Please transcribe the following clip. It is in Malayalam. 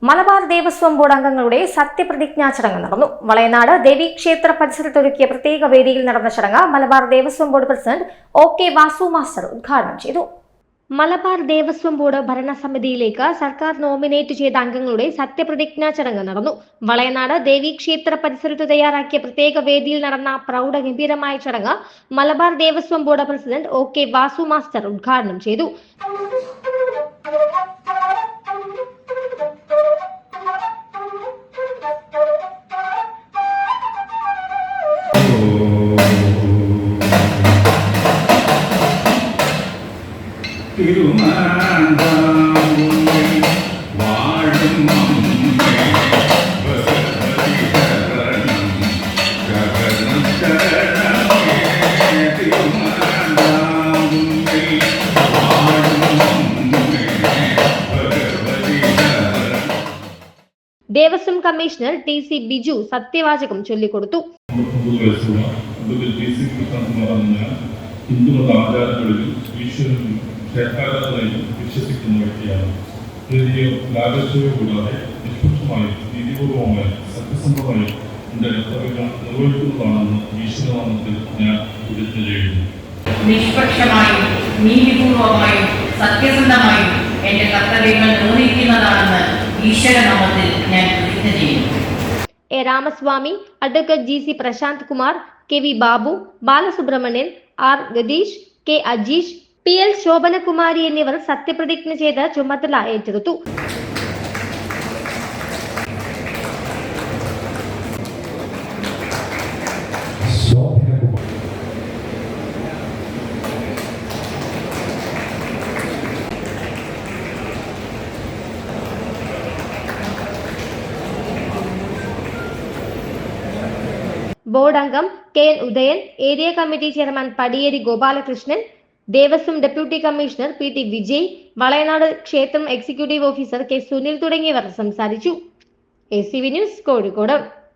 മലബാർ ദേവസ്വം ബോർഡ് അംഗങ്ങളുടെ സത്യപ്രതിജ്ഞാ ചടങ്ങ് നടന്നു. വളയനാട് ദേവീക്ഷേത്ര പരിസരത്തൊരുക്കിയ പ്രത്യേക വേദിയിൽ നടന്ന ചടങ്ങ് Malabar Devaswom board president OK Vasu master ഉദ്ഘാടനം ചെയ്തു. മലബാർ ദേവസ്വം ബോർഡ് ഭരണസമിതിയിലേക്ക് സർക്കാർ നോമിനേറ്റ് ചെയ്ത അംഗങ്ങളുടെ സത്യപ്രതിജ്ഞാ ചടങ്ങ് നടന്നു. വളയനാട് ദേവീക്ഷേത്ര പരിസരത്ത് തയ്യാറാക്കിയ പ്രത്യേക വേദിയിൽ നടന്ന പ്രൗഢഗംഭീരമായ ചടങ്ങ് Malabar Devaswom board president OK Vasu master ഉദ്ഘാടനം ചെയ്തു. ദേവസ്വം കമ്മീഷണർ TC ബിജു സത്യവാചകം ചൊല്ലിക്കൊടുത്തു. ഹിന്ദുമത ആചാരങ്ങളിലും ഈശ്വരനും ക്ഷേത്രാരാധനയിലും വിശ്വസിക്കുന്ന വ്യക്തിയാണ്. ലാഘവത്തോടെ കൂടാതെ നിഷ്പക്ഷമായും നീതിപൂർവമായും സത്യസന്ധമായും എന്റെ കർത്തവ്യങ്ങൾ നിർവഹിക്കുന്നതാണെന്ന് ഈശ്വരനാമത്തിൽ ഞാൻ പ്രതിജ്ഞ ചെയ്യുന്നു. നിഷ്പക്ഷമായും നീതിപൂർവമായും സത്യസന്ധമായും എന്റെ കർത്തവ്യങ്ങൾ നിർവഹിക്കുന്നതാണെന്ന് ഈശ്വരനാമത്തിൽ ഞാൻ പ്രതിജ്ഞ ചെയ്യുന്നു. A. Ramaswamy, advocate GC Prashanth Kumar, KV Babu, Balasubramanian, R. Gadeesh, K. Ajeesh, PL Shobhanakumari എന്നിവർ സത്യപ്രതിജ്ഞ ചെയ്ത് ചുമതല ഏറ്റെടുത്തു. ബോർഡ് അംഗം KN Udayan, area committee chairman Padiyeri Gopalakrishnan, Devaswom deputy commissioner PT Vijay, Valayanad ക്ഷേത്രം എക്സിക്യൂട്ടീവ് ഓഫീസർ K. സുനിൽ തുടങ്ങിയവർ സംസാരിച്ചു. ACV news, Kozhikode.